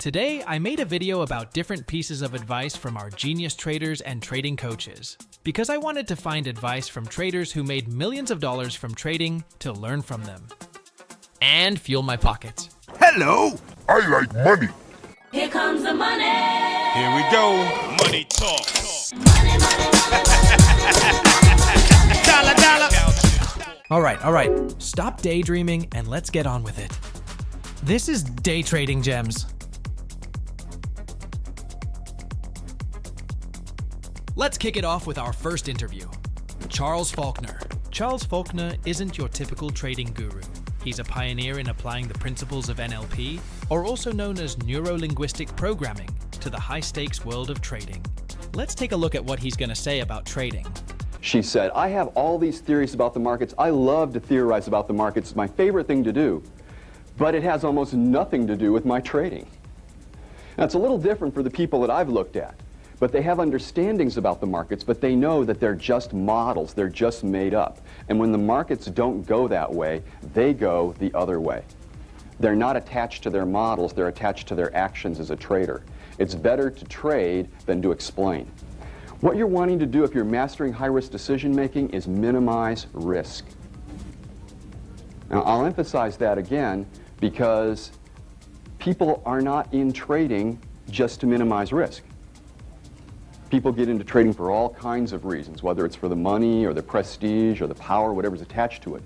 Today, I made a video about different pieces of advice from our genius traders and trading coaches, because I wanted to find advice from traders who made millions of dollars from trading to learn from them. And fuel my pockets. Hello! I like money. Here comes the money. Here we go. Money talk. Money, money, money. Dollar, dollar. All right. Stop daydreaming and let's get on with it. This is Day Trading Gems. Let's kick it off with our first interview. Charles Faulkner. Charles Faulkner isn't your typical trading guru. He's a pioneer in applying the principles of NLP, or also known as neuro-linguistic programming, to the high-stakes world of trading. Let's take a look at what he's going to say about trading. She said, I have all these theories about the markets. I love to theorize about the markets. It's my favorite thing to do. But it has almost nothing to do with my trading. Now, it's a little different for the people that I've looked at. But they have understandings about the markets, but they know that they're just models. They're just made up. And when the markets don't go that way, they go the other way. They're not attached to their models. They're attached to their actions as a trader. It's better to trade than to explain. What you're wanting to do if you're mastering high-risk decision-making is minimize risk. Now, I'll emphasize that again because people are not in trading just to minimize risk. People get into trading for all kinds of reasons, whether it's for the money or the prestige or the power, whatever's attached to it.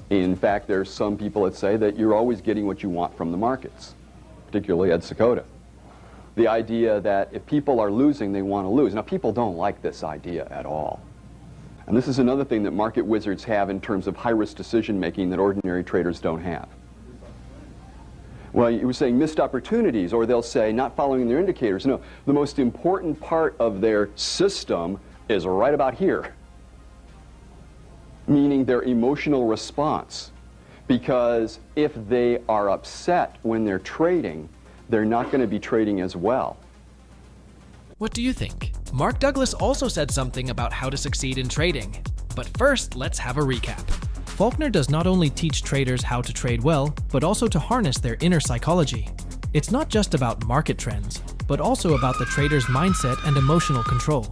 In fact, there's some people that say that you're always getting what you want from the markets, particularly Ed Secoda. The idea that if people are losing, they want to lose. Now, people don't like this idea at all. And this is another thing that market wizards have in terms of high-risk decision-making that ordinary traders don't have. Well, you were saying missed opportunities, or they'll say not following their indicators. No, the most important part of their system is right about here, meaning their emotional response. Because if they are upset when they're trading, they're not going to be trading as well. What do you think? Mark Douglas also said something about how to succeed in trading. But first, let's have a recap. Faulkner does not only teach traders how to trade well, but also to harness their inner psychology. It's not just about market trends, but also about the trader's mindset and emotional control.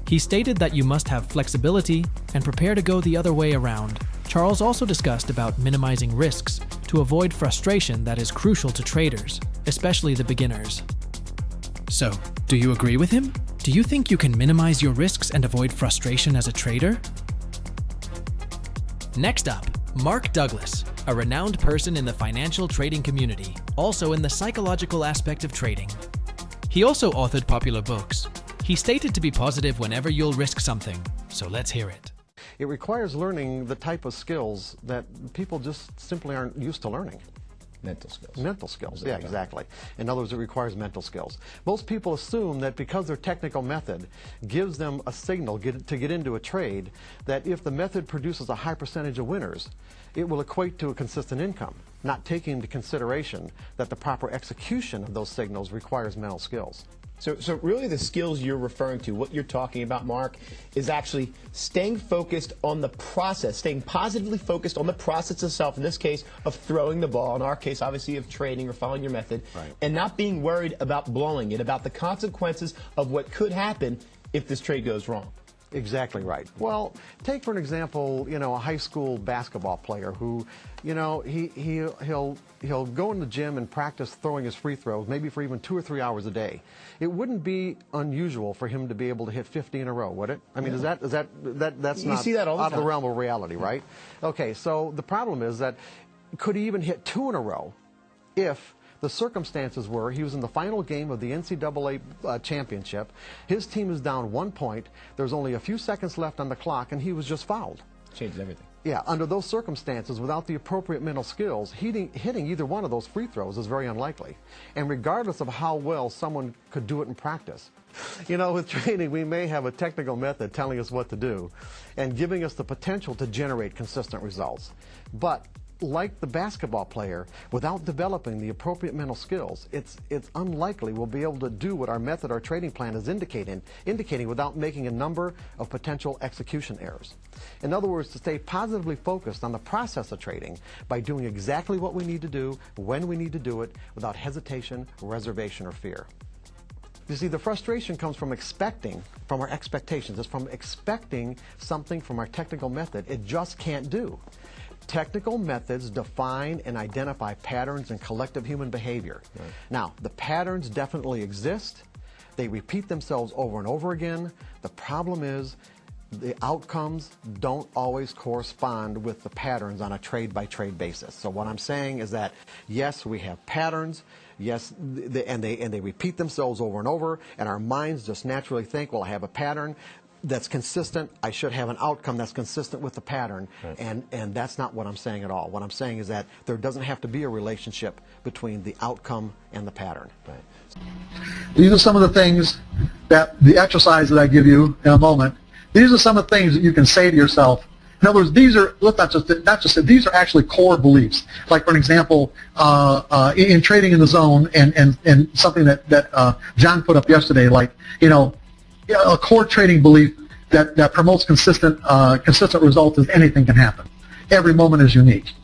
He stated that you must have flexibility and prepare to go the other way around. Charles also discussed about minimizing risks to avoid frustration that is crucial to traders, especially the beginners. So, do you agree with him? Do you think you can minimize your risks and avoid frustration as a trader? Next up, Mark Douglas, a renowned person in the financial trading community, also in the psychological aspect of trading. He also authored popular books. He stated to be positive whenever you'll risk something, so let's hear it. It requires learning the type of skills that people just simply aren't used to learning. Mental skills. Mental skills, yeah, exactly. In other words, it requires mental skills. Most people assume that because their technical method gives them a signal to get into a trade, that if the method produces a high percentage of winners, it will equate to a consistent income, not taking into consideration that the proper execution of those signals requires mental skills. So really the skills you're referring to, what you're talking about, Mark, is actually staying focused on the process, staying positively focused on the process itself, in this case, of throwing the ball, in our case, obviously, of trading or following your method, right, and not being worried about blowing it, about the consequences of what could happen if this trade goes wrong. Exactly right. Well, take for an example, a high school basketball player who, he'll go in the gym and practice throwing his free throws, maybe for even 2 or 3 hours a day. It wouldn't be unusual for him to be able to hit 50 in a row, would it? I mean, that's You not see that all the out of time. the realm of reality, right? Okay, so the problem is that could he even hit 2 in a row if the circumstances were he was in the final game of the NCAA championship, his team is down 1 point, there's only a few seconds left on the clock, and he was just fouled. Changes everything. Yeah, under those circumstances, without the appropriate mental skills, hitting either one of those free throws is very unlikely. And regardless of how well someone could do it in practice, with trading, we may have a technical method telling us what to do and giving us the potential to generate consistent results. But like the basketball player, without developing the appropriate mental skills, it's unlikely we'll be able to do what our method, our trading plan is indicating without making a number of potential execution errors. In other words, to stay positively focused on the process of trading by doing exactly what we need to do, when we need to do it, without hesitation, reservation, or fear. You see, the frustration comes from our expectations. It's from expecting something from our technical method it just can't do. Technical methods define and identify patterns in collective human behavior. Right. Now, the patterns definitely exist. They repeat themselves over and over again. The problem is the outcomes don't always correspond with the patterns on a trade-by-trade basis. So what I'm saying is that, yes, we have patterns, yes, and they repeat themselves over and over, and our minds just naturally think, well, I have a pattern that's consistent, I should have an outcome that's consistent with the pattern, right. And that's not what I'm saying at all. What I'm saying is that there doesn't have to be a relationship between the outcome and the pattern. Right. These are some of the things that the exercise that I give you in a moment, these are some of the things that you can say to yourself. In other words, these are these are actually core beliefs. Like, for an example, in trading in the zone, and something that John put up yesterday, like, a core trading belief that promotes consistent results is anything can happen. Every moment is unique.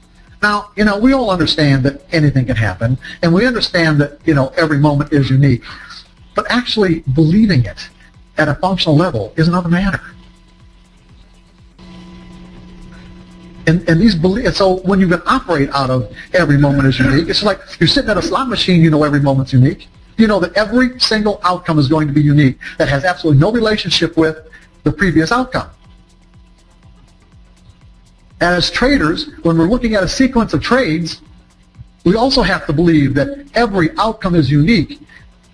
Now, we all understand that anything can happen, and we understand that, every moment is unique. But actually believing it at a functional level is another matter. And these beliefs, so when you can operate out of every moment is unique, it's like you're sitting at a slot machine, every moment's unique. You know that every single outcome is going to be unique, that has absolutely no relationship with the previous outcome. And as traders, when we're looking at a sequence of trades, we also have to believe that every outcome is unique,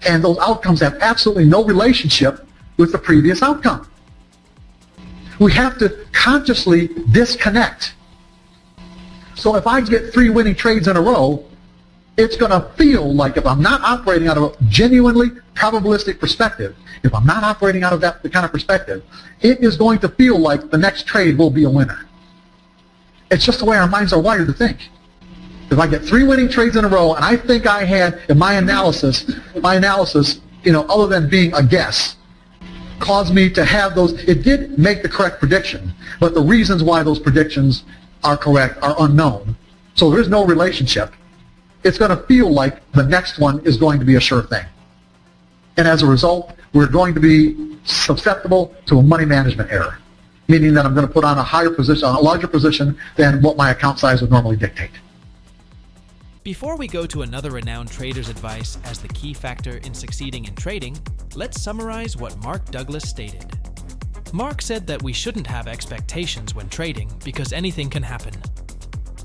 and those outcomes have absolutely no relationship with the previous outcome. We have to consciously disconnect. So if I get 3 winning trades in a row, it's going to feel like, if I'm not operating out of a genuinely probabilistic perspective, if I'm not operating out of the kind of perspective, it is going to feel like the next trade will be a winner. It's just the way our minds are wired to think. If I get 3 winning trades in a row, and I think I had, in my analysis, other than being a guess, caused me to have those, it did make the correct prediction, but the reasons why those predictions are correct are unknown. So there is no relationship. It's going to feel like the next one is going to be a sure thing. And as a result, we're going to be susceptible to a money management error, meaning that I'm going to put on a higher position, a larger position than what my account size would normally dictate. Before we go to another renowned trader's advice as the key factor in succeeding in trading, let's summarize what Mark Douglas stated. Mark said that we shouldn't have expectations when trading because anything can happen.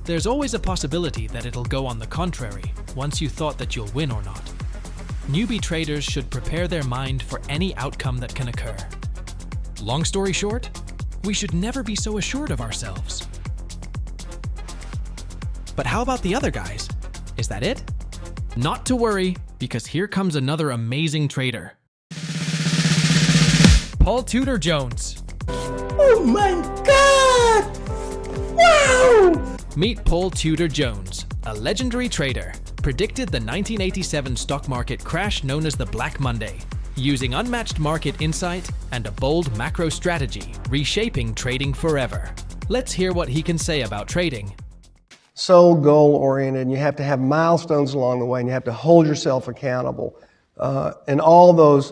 There's always a possibility that it'll go on the contrary once you thought that you'll win or not. Newbie traders should prepare their mind for any outcome that can occur. Long story short, we should never be so assured of ourselves. But how about the other guys? Is that it? Not to worry, because here comes another amazing trader. Paul Tudor Jones. Oh my God! Wow! Meet Paul Tudor Jones, a legendary trader, predicted the 1987 stock market crash known as the Black Monday, using unmatched market insight and a bold macro strategy, reshaping trading forever. Let's hear what he can say about trading. So goal-oriented, and you have to have milestones along the way, and you have to hold yourself accountable. And all those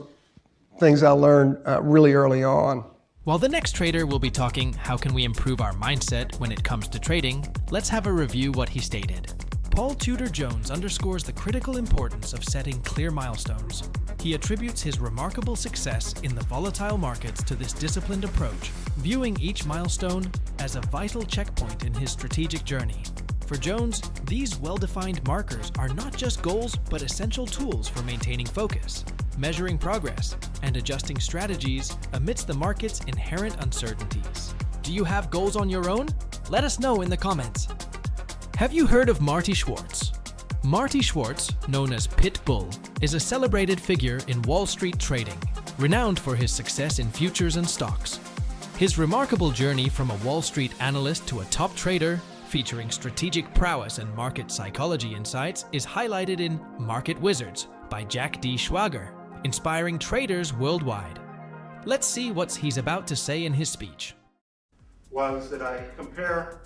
things I learned really early on. While the next trader will be talking how can we improve our mindset when it comes to trading, let's have a review what he stated. Paul Tudor Jones underscores the critical importance of setting clear milestones. He attributes his remarkable success in the volatile markets to this disciplined approach, viewing each milestone as a vital checkpoint in his strategic journey. For Jones, these well-defined markers are not just goals but essential tools for maintaining focus, measuring progress, and adjusting strategies amidst the market's inherent uncertainties. Do you have goals on your own? Let us know in the comments. Have you heard of Marty Schwartz? Marty Schwartz, known as Pitbull, is a celebrated figure in Wall Street trading, renowned for his success in futures and stocks. His remarkable journey from a Wall Street analyst to a top trader featuring strategic prowess and market psychology insights, is highlighted in Market Wizards by Jack D. Hougaard, inspiring traders worldwide. Let's see what he's about to say in his speech. Was that I compare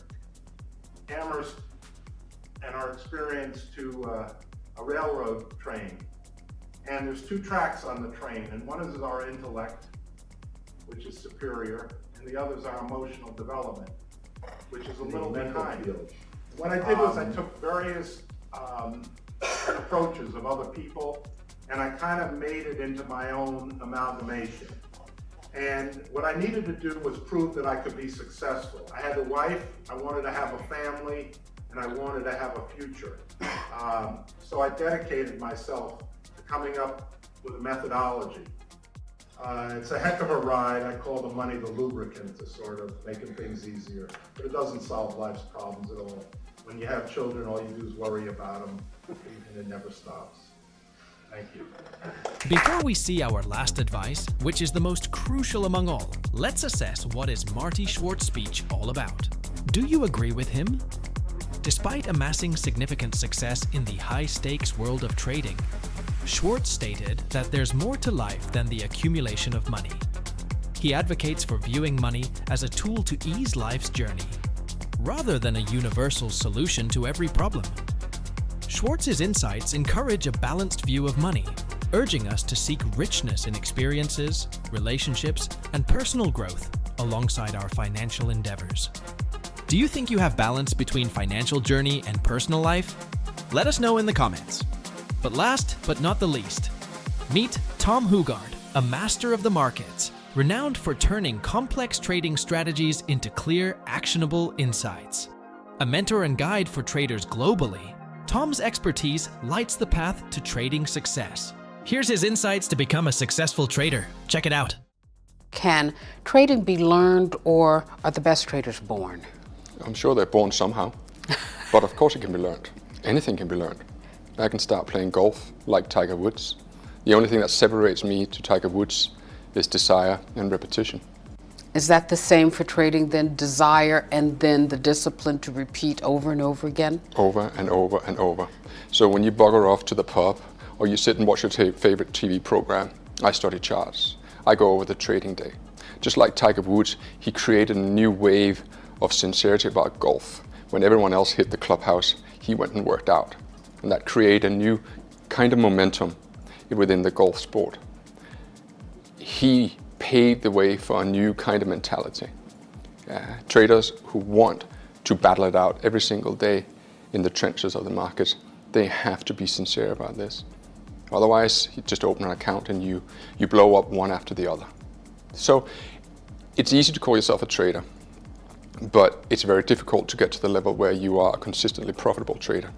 Amherst and our experience to a railroad train. And there's two tracks on the train, and one is our intellect, which is superior, and the other is our emotional development, which is a little behind. What I did was I took various approaches of other people, and I kind of made it into my own amalgamation. And what I needed to do was prove that I could be successful. I had a wife, I wanted to have a family, and I wanted to have a future. So I dedicated myself to coming up with a methodology. It's a heck of a ride. I call the money the lubricant to sort of making things easier, but it doesn't solve life's problems at all. When you have children, all you do is worry about them, and it never stops. Thank you. Before we see our last advice, which is the most crucial among all, let's assess what is Marty Schwartz's speech all about. Do you agree with him? Despite amassing significant success in the high-stakes world of trading, Schwartz stated that there's more to life than the accumulation of money. He advocates for viewing money as a tool to ease life's journey, rather than a universal solution to every problem. Schwartz's insights encourage a balanced view of money, urging us to seek richness in experiences, relationships, and personal growth alongside our financial endeavors. Do you think you have balance between financial journey and personal life? Let us know in the comments. But last but not the least, meet Tom Hougaard, a master of the markets, renowned for turning complex trading strategies into clear, actionable insights. A mentor and guide for traders globally, Tom's expertise lights the path to trading success. Here's his insights to become a successful trader. Check it out. Can trading be learned, or are the best traders born? I'm sure they're born somehow, but of course it can be learned. Anything can be learned. I can start playing golf like Tiger Woods. The only thing that separates me to Tiger Woods is desire and repetition. Is that the same for trading then? Desire and then the discipline to repeat over and over again? Over and over and over. So when you bugger off to the pub or you sit and watch your favorite TV program, I study charts. I go over the trading day. Just like Tiger Woods, he created a new wave of sincerity about golf. When everyone else hit the clubhouse, he went and worked out. And that created a new kind of momentum within the golf sport. He paved the way for a new kind of mentality. Traders who want to battle it out every single day in the trenches of the market, they have to be sincere about this. Otherwise, you just open an account and you blow up one after the other. So it's easy to call yourself a trader, but it's very difficult to get to the level where you are a consistently profitable trader.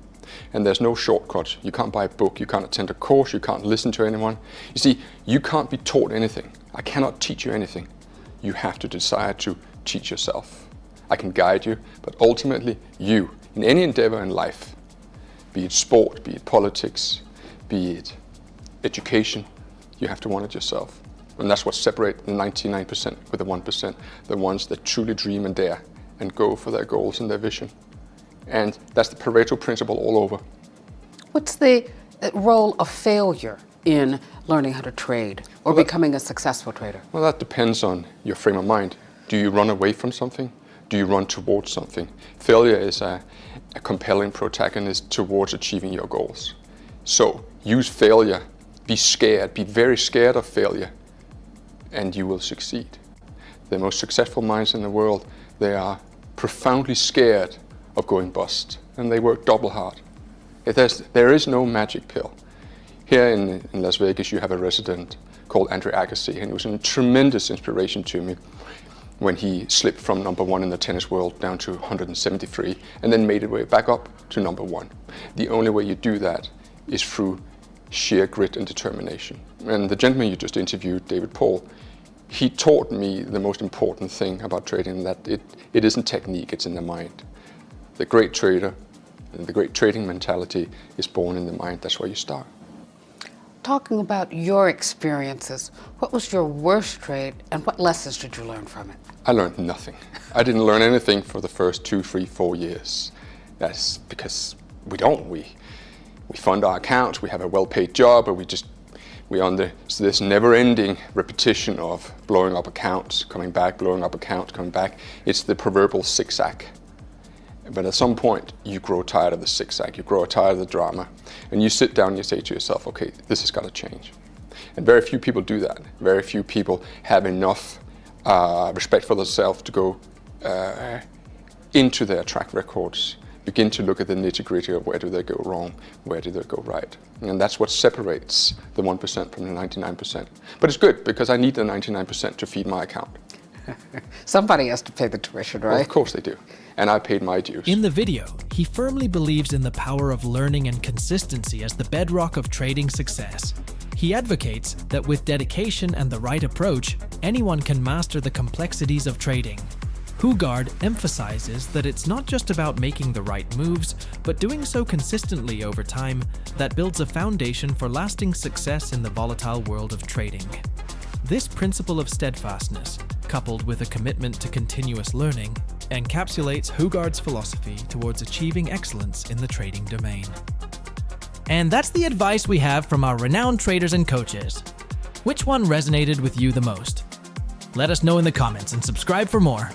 And there's no shortcut. You can't buy a book, you can't attend a course, you can't listen to anyone. You see, you can't be taught anything. I cannot teach you anything. You have to decide to teach yourself. I can guide you, but ultimately you, in any endeavor in life, be it sport, be it politics, be it education, you have to want it yourself. And that's what separates the 99% with the 1%, the ones that truly dream and dare and go for their goals and their vision. And that's the Pareto principle all over. What's the role of failure in learning how to trade or becoming a successful trader? Well, that depends on your frame of mind. Do you run away from something? Do you run towards something? Failure is a compelling protagonist towards achieving your goals. So use failure, be scared, be very scared of failure, and you will succeed. The most successful minds in the world, they are profoundly scared of going bust, and they work double hard. There is no magic pill. Here in Las Vegas, you have a resident called Andre Agassi, and he was a tremendous inspiration to me when he slipped from number one in the tennis world down to 173, and then made his way back up to number one. The only way you do that is through sheer grit and determination. And the gentleman you just interviewed, David Paul, he taught me the most important thing about trading, that it isn't technique, it's in the mind. The great trader and the great trading mentality is born in the mind. That's where you start. talking about your experiences, what was your worst trade and what lessons did you learn from it? I learned nothing. I didn't learn anything for the first 2, 3, 4 years. That's because we don't. We fund our accounts, we have a well-paid job, but we're on this never-ending repetition of blowing up accounts, coming back, blowing up accounts, coming back. It's the proverbial zigzag. But at some point, you grow tired of the zigzag, you grow tired of the drama, and you sit down and you say to yourself, okay, this has got to change. And very few people do that. Very few people have enough respect for themselves to go into their track records, begin to look at the nitty-gritty of where do they go wrong, where do they go right. And that's what separates the 1% from the 99%. But it's good, because I need the 99% to feed my account. Somebody has to pay the tuition, right? Well, of course they do. And I paid my dues. In the video, he firmly believes in the power of learning and consistency as the bedrock of trading success. He advocates that with dedication and the right approach, anyone can master the complexities of trading. Hougaard emphasizes that it's not just about making the right moves, but doing so consistently over time that builds a foundation for lasting success in the volatile world of trading. This principle of steadfastness, coupled with a commitment to continuous learning, encapsulates Hougaard's philosophy towards achieving excellence in the trading domain. And that's the advice we have from our renowned traders and coaches. Which one resonated with you the most? Let us know in the comments and subscribe for more.